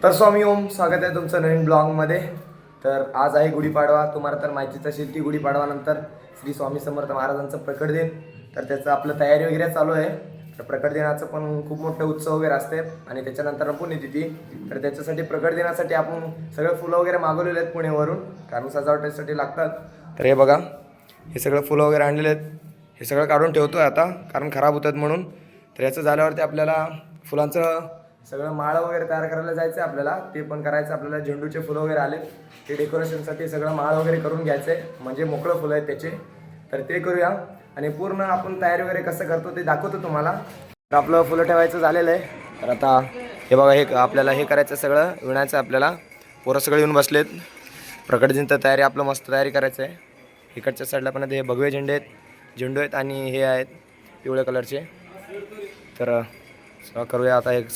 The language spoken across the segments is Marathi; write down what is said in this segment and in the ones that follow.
तर स्वामी ओम, स्वागत आहे तुमचं नवीन ब्लॉगमध्ये. तर आज आहे गुढीपाडवा. तुम्हाला तर माहितीच असेल की गुढीपाडवानंतर श्री स्वामी समर्थ महाराजांचं प्रकट दिन. तर त्याचं आपलं तयारी वगैरे चालू आहे. तर प्रकट दिनाचं पण खूप मोठे उत्सव वगैरे असते आणि त्याच्यानंतर पुण्यतिथी. तर त्याच्यासाठी प्रकट दिनासाठी आपण सगळं फुलं वगैरे मागवलेले आहेत पुण्यावरून, कारण सजावटीसाठी लागतात. तर हे बघा, हे सगळं फुलं वगैरे आणलेले आहेत. हे सगळं काढून ठेवतो आहे आता, कारण खराब होतात म्हणून. तर याचं झाल्यावरती आपल्याला फुलांचं सगळं माळ वगैरे तयार करायला जायचं आहे आपल्याला. ते पण करायचं आपल्याला. झेंडूचे फुलं वगैरे आले, ते डेकोरेशनसाठी सगळं माळ वगैरे करून घ्यायचं आहे, म्हणजे मोकळं फुलं आहेत त्याचे. तर ते करूया आणि पूर्ण आपण तयारी वगैरे कसं करतो ते दाखवतो तुम्हाला. तर आपलं फुलं ठेवायचं झालेलं आहे. तर आता हे बघा, हे आपल्याला हे करायचं सगळं विणायचं आपल्याला. पोरं सगळे येऊन बसलेत. प्रकट दिनचं तयारी आपलं मस्त तयारी करायचं आहे. इकडच्या साईडला पण हे भगवे झेंडे आहेत, झेंडू आहेत आणि हे आहेत पिवळ्या कलरचे. तर करूया आता एक.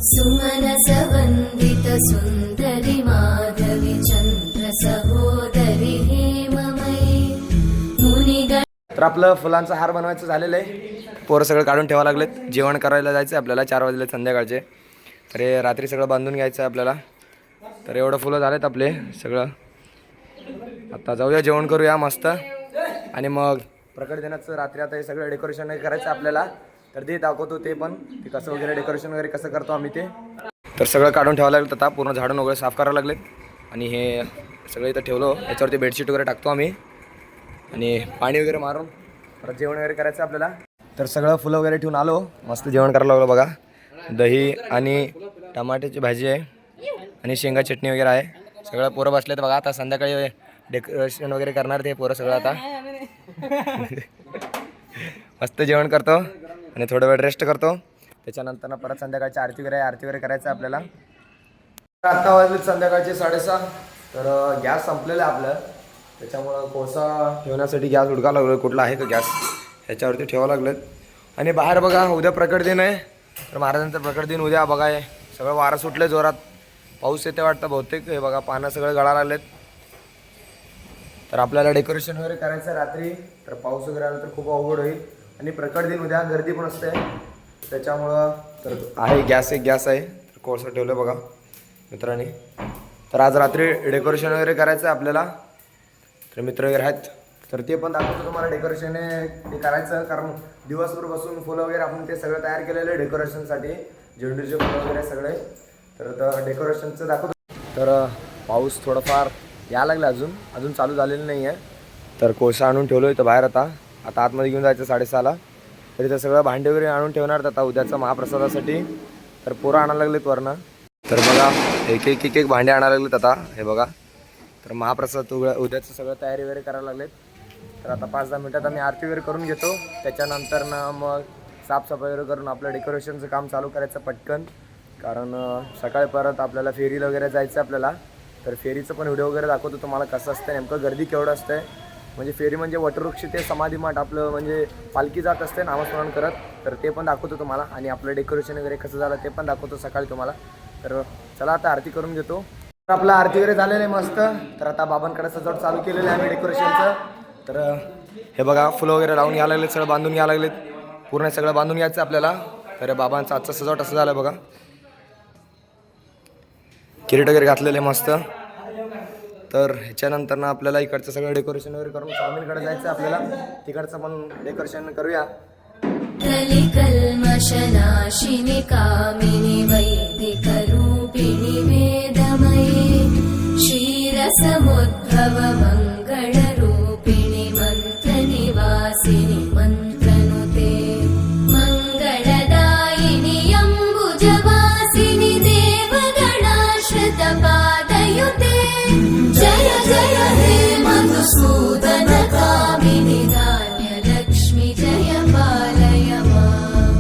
सुमनसवन्दित सुन्दरि माधवी चन्द्र सहोदरि हेममयी मुनिगण. तर आपलं फुलांचा हार बनवायचं झालेलं आहे. पोरं सगळं काढून ठेवावं लागलेत. जेवण करायला जायचं आहे आपल्याला. 4 वाजले संध्याकाळचे. तर हे रात्री सगळं बांधून घ्यायचं आहे आपल्याला. तर एवढं फुलं झालेत आपले सगळं. आता जाऊया, जेवण करूया मस्त आणि मग प्रकट दिनाचं रात्री आता हे सगळं डेकोरेशन करायचं आपल्याला. तर ते दाखवतो ते पण, ते कसं वगैरे डेकोरेशन वगैरे कसं करतो आम्ही ते. तर सगळं काढून ठेवायला लागलं. आता पूर्ण झाडून वगैरे साफ करायला लागलेत आणि हे सगळं इथं ठेवलं. याच्यावरती बेडशीट वगैरे टाकतो आम्ही आणि पाणी वगैरे मारून परत जेवण वगैरे करायचं आपल्याला. तर सगळं फुलं वगैरे ठेवून आलो, मस्त जेवण करायला लागलो बघा. दही आणि टमाट्याची भाजी आहे आणि शेंगा चटणी वगैरे आहे. सगळं पोरं बसलेत बघा. आता संध्याकाळी डेकोरेशन वगैरे करणार ते पोरं सगळं. आता मस्त जेवण करतो आणि थोडा वेळ रेस्ट करतो. त्याच्यानंतर परत संध्याकाळची आरती वगैरे करायचं आपल्याला. आत्ता वाजले संध्याकाळचे 6:30. तर गॅस संपलेला आहे आपलं, त्याच्यामुळं कोळसा ठेवण्यासाठी गॅस हुडकावं लागलो. कुठला आहे का गॅस, ह्याच्यावरती ठेवावं लागलं. आणि बाहेर बघा, उद्या प्रकट दिन आहे. तर महाराजांचं प्रकट दिन उद्या बघा. आहे सगळं वारं सुटलं जोरात, पाऊस येते वाटतं बहुतेक. हे बघा, पानं सगळं गळायला लागलेत. तर आपल्याला डेकोरेशन वगैरे करायचं आहे रात्री. तर पाऊस वगैरे आला तर खूप अवघड होईल आणि प्रकट दिन उद्या, गर्दी पण असते त्याच्यामुळं. तर आहे गॅस, एक गॅस आहे. तर कोळसा ठेवलं बघा मित्रांनी. तर आज रात्री डेकोरेशन वगैरे करायचं आहे आपल्याला. तर मित्र वगैरे आहेत, तर ते पण दाखवतो तुम्हाला. डेकोरेशन ते करायचं, कारण दिवसभर बसून फुलं वगैरे आपण ते सगळं तयार केलेलं आहे डेकोरेशनसाठी. झेंडूचे फुलं वगैरे सगळे. तर डेकोरेशनचं दाखवतो. तर पाऊस थोडंफार यायला लागलं, अजून चालू झालेलं नाही आहे. तर कोळसा आणून ठेवलो इथं बाहेर. आता आतमध्ये घेऊन जायचं 6:30ला. तर इथं सगळं भांडे वगैरे आणून ठेवणार आता उद्याचं महाप्रसादासाठी. तर पोरं आणायला लागलेत वरनं. तर बघा, एक भांडे आणायला लागलेत आता. हे बघा, तर महाप्रसाद उद्याचं सगळं तयारी वगैरे करायला लागलेत. तर आता 5-10 मिनटात आम्ही आरती वगैरे करून घेतो. त्याच्यानंतर मग साफसफाई वगैरे करून आपलं डेकोरेशनचं काम चालू करायचं पटकन, कारण सकाळी परत आपल्याला फेरीला वगैरे जायचं आपल्याला. तर फेरीचं पण व्हिडिओ वगैरे दाखवतो तुम्हाला कसं असतं नेमकं, गर्दी केवढं असतं. म्हणजे फेरी म्हणजे वटवृक्ष ते समाधी मठ आपलं, म्हणजे पालखी जात असते नामस्मरण करत. तर ते पण दाखवतो तुम्हाला आणि आपलं डेकोरेशन वगैरे कसं झालं ते पण दाखवतो सकाळी तुम्हाला. तर चला आता आरती करून घेतो. तर आपलं आरती वगैरे झालेलं आहे मस्त. तर आता बाबांकडे सजावट चालू केलेलं आहे आम्ही डेकोरेशनचं. तर हे बघा, फुलं वगैरे लावून घ्यायला लागलेत, सगळं बांधून घ्यायला लागलेत. पूर्ण सगळं बांधून घ्यायचं आपल्याला. तर बाबांचं आजचं सजावट असं झालं बघा. किरीट वगैरे घातलेले मस्त. तर ह्याच्यानंतर आपल्याला इकडचं सगळं डेकोरेशन वगैरे करून स्वामींकडे जायचं आपल्याला. तिकडचं पण डेकोरेशन करूया. कलिकल्मषनाशिनि कामिनि वैदिकरूपिणि वेदमये क्षीरसमुद्भव मङ्गलरूपिणि मन्त्रनिवासिनि मन्त्रनुते मङ्गलदायिनि अम्बुजवासिनि देवगणाश्रितपादयुते जय जय हे मधुसूदनकामिनि धान्यलक्ष्मि जय पालय माम्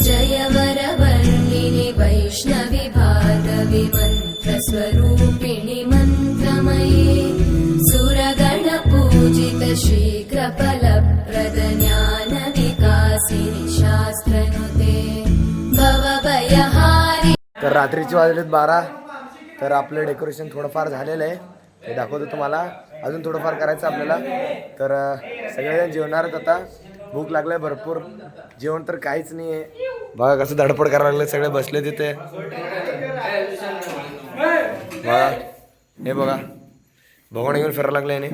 जय वरवर्णिनि वैष्णवि भार्गवि मन्त्रस्वरूपिणि मन्त्रमये सुरगणपूजित शीघ्रफलप्रद ज्ञानविकासिनि शास्त्रनुते भवभयहारि. तर रात्रीचे वाजलेत 12. तर आपलं डेकोरेशन थोडंफार झालेलं आहे, ते दाखवतो तुम्हाला. अजून थोडंफार करायचं आपल्याला. तर सगळेजण जेवणारच आता. भूक लागलाय भरपूर. जेवण तर काहीच नाही आहे. बघा कसं धडपड करायला लागले, सगळे बसले तिथे. बघा हे बघा, भगवान घेऊन फिरायला लागले याने.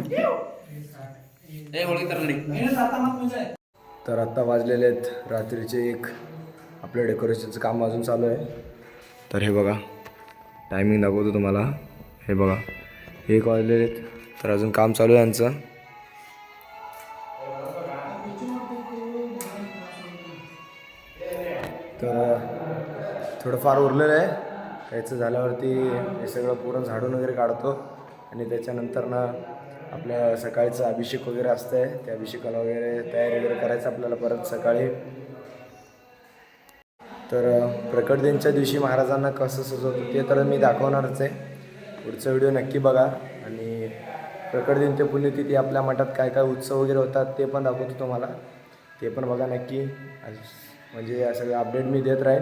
तर आत्ता वाजलेले आहेत रात्रीचे 1. आपलं डेकोरेशनचं काम अजून चालू आहे. तर हे बघा टायमिंग दाखवतो तुम्हाला. हे बघा 1 वाजलेले आहेत, तर अजून काम चालू आहे यांचं. तर थोडंफार उरलेलं आहे. याचं झाल्यावरती हे सगळं पूर्ण झाडून वगैरे काढतो आणि त्याच्यानंतर ना आपल्या सकाळचं अभिषेक वगैरे असतं आहे. त्या अभिषेकाला वगैरे तयारी वगैरे करायचं आपल्याला परत सकाळी. तर प्रकट दिनच्या दिवशी महाराजांना कसं सजवतं ते तर मी दाखवणारच आहे. पुढचा व्हिडिओ नक्की बघा. आणि प्रकट दिन ते पुण्यतिथी आपल्या मठात काय काय उत्सव वगैरे होतात ते पण दाखवतो तुम्हाला. ते पण बघा नक्की. म्हणजे सगळं अपडेट मी देत राहील.